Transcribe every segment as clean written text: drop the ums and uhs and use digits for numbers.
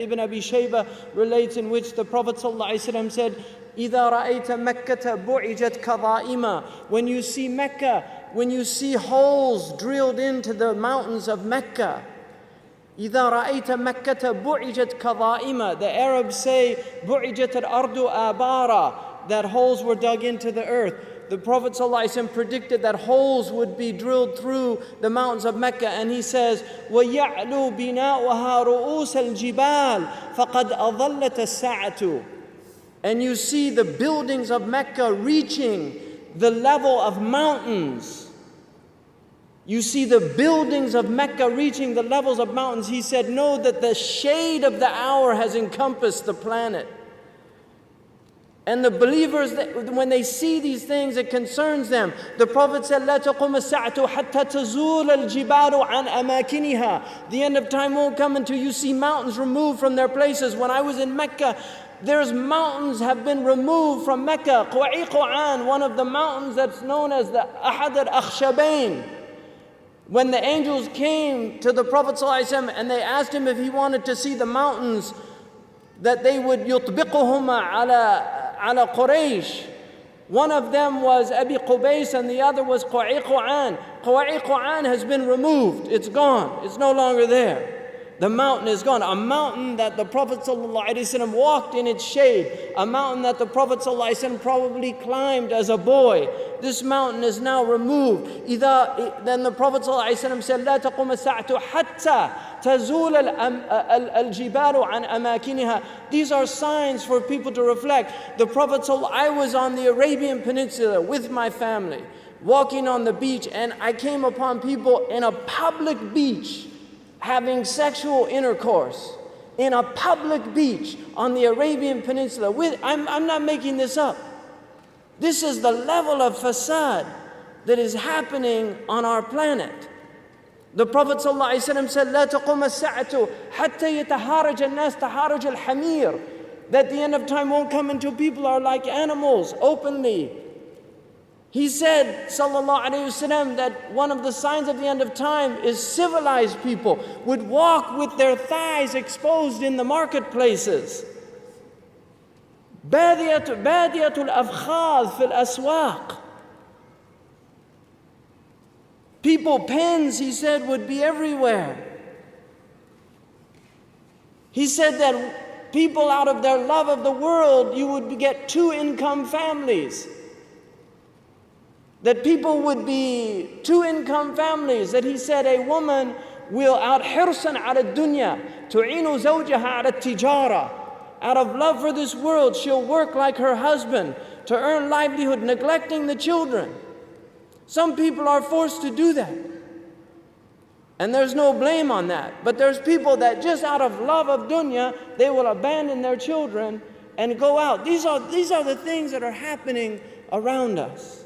Ibn Abi Shaybah relates, in which the Prophet ﷺ said, إِذَا رَأَيْتَ مَكَّةَ بُعِجَتْ كَظَائِمًا. When you see Mecca, when you see holes drilled into the mountains of Mecca, إِذَا رَأَيْتَ مَكَّةَ بُعِجَتْ كَظَائِمًا. The Arabs say, بُعِجَتْ الْأَرْضُ آبَارًا, that holes were dug into the earth. The Prophet ﷺ predicted that holes would be drilled through the mountains of Mecca, and he says, وَيَعْلُو بِنَاؤُهَا رُؤُوسَ الْجِبَالِ فَقَدْ أَضَلَّتَ السَّاعَةُ. And you see the buildings of Mecca reaching the level of mountains. You see the buildings of Mecca reaching the levels of mountains. He said, know that the shade of the hour has encompassed the planet. And the believers, when they see these things, it concerns them. The Prophet said, لا تقوم الساعة حتى تزول الجبال عن أماكنها. The end of time won't come until you see mountains removed from their places. When I was in Mecca, there's mountains have been removed from Mecca. Quwa'iqan, one of the mountains that's known as the Ahad al-Akhshabain. When the angels came to the Prophet ﷺ and they asked him if he wanted to see the mountains, that they would يطبقهما على Quraysh. One of them was Abi Qubays and the other was Quwa'iqan. Quwa'iqan has been removed. It's gone. It's no longer there. The mountain is gone. A mountain that the Prophet ﷺ walked in its shade. A mountain that the Prophet ﷺ probably climbed as a boy. This mountain is now removed. Then the Prophet ﷺ said, لا تقوم الساعة حتى تزول الجبال عن أماكنها. These are signs for people to reflect. The Prophet I was on the Arabian Peninsula with my family, walking on the beach, and I came upon people in a public beach having sexual intercourse in a public beach on the Arabian Peninsula. I'm not making this up. This is the level of fasad that is happening on our planet. The Prophet ﷺ said, لا تقوم الساعة حتى يتهارج الناس تهارج الحمير. That the end of time won't come until people are like animals openly. He said, sallallahu alayhi wasallam, that one of the signs of the end of time is civilized people would walk with their thighs exposed in the marketplaces. بادية الأفخاذ في الأسواق. People, pens, he said, would be everywhere. He said that people, out of their love of the world, you would get two-income families. That people would be two-income families. That he said a woman will out hirsan ala dunya tu'inu zawjaha ala tijara. Out of love for this world, she'll work like her husband to earn livelihood, neglecting the children. Some people are forced to do that. And there's no blame on that. But there's people that just out of love of dunya, they will abandon their children and go out. These are the things that are happening around us.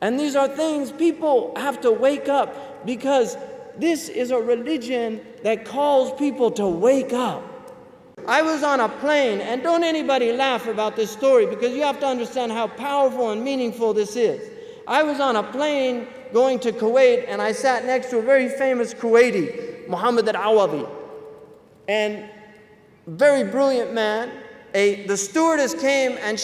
And these are things people have to wake up, because this is a religion that calls people to wake up. I was on a plane, and don't anybody laugh about this story, because you have to understand how powerful and meaningful this is. I was on a plane going to Kuwait, and I sat next to a very famous Kuwaiti, Muhammad al-Awadi, and very brilliant man. The stewardess came, and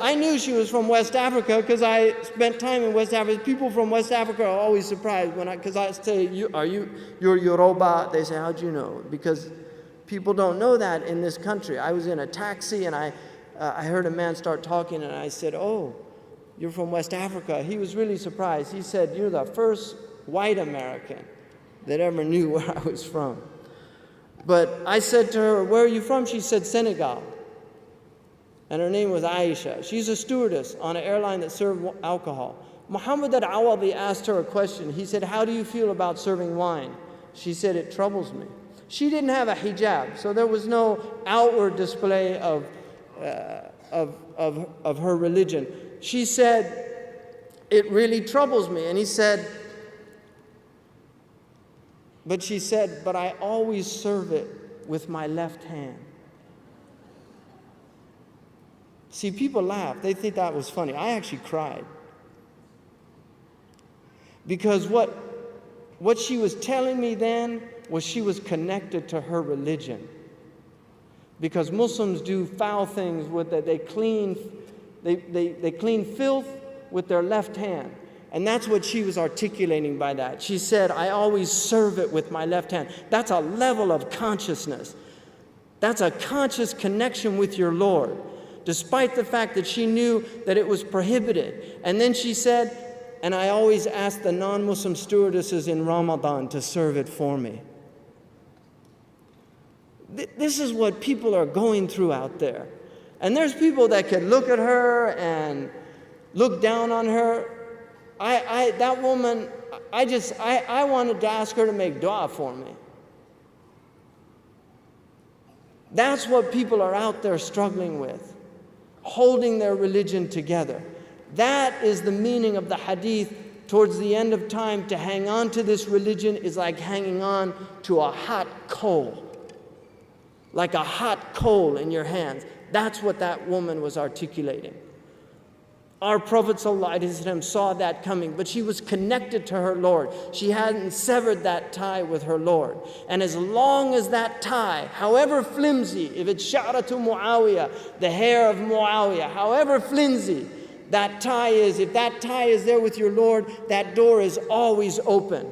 I knew she was from West Africa because I spent time in West Africa. People from West Africa are always surprised because I say, you're Yoruba? They say, how'd you know? Because people don't know that in this country. I was in a taxi, and I heard a man start talking, and I said, oh, you're from West Africa. He was really surprised. He said, you're the first white American that ever knew where I was from. But I said to her, where are you from? She said, Senegal. And her name was Aisha. She's a stewardess on an airline that served alcohol. Muhammad al-Awadi asked her a question. He said, how do you feel about serving wine? She said, it troubles me. She didn't have a hijab, so there was no outward display of her religion. She said, it really troubles me. And he said, but she said, but I always serve it with my left hand. See, people laugh. They think that was funny. I actually cried. Because what she was telling me then was she was connected to her religion. Because Muslims do foul things with that. They clean filth with their left hand. And that's what she was articulating by that. She said, I always serve it with my left hand. That's a level of consciousness. That's a conscious connection with your Lord, despite the fact that she knew that it was prohibited. And then she said, and I always ask the non-Muslim stewardesses in Ramadan to serve it for me. This is what people are going through out there. And there's people that can look at her and look down on her. That woman, I wanted to ask her to make dua for me. That's what people are out there struggling with, holding their religion together. That is the meaning of the hadith. Towards the end of time, to hang on to this religion is like hanging on to a hot coal. Like a hot coal in your hands. That's what that woman was articulating. Our Prophet ﷺ saw that coming, but she was connected to her Lord. She hadn't severed that tie with her Lord. And as long as that tie, however flimsy, if it's sha'ratu Muawiyah, the hair of Muawiyah, however flimsy that tie is, if that tie is there with your Lord, that door is always open.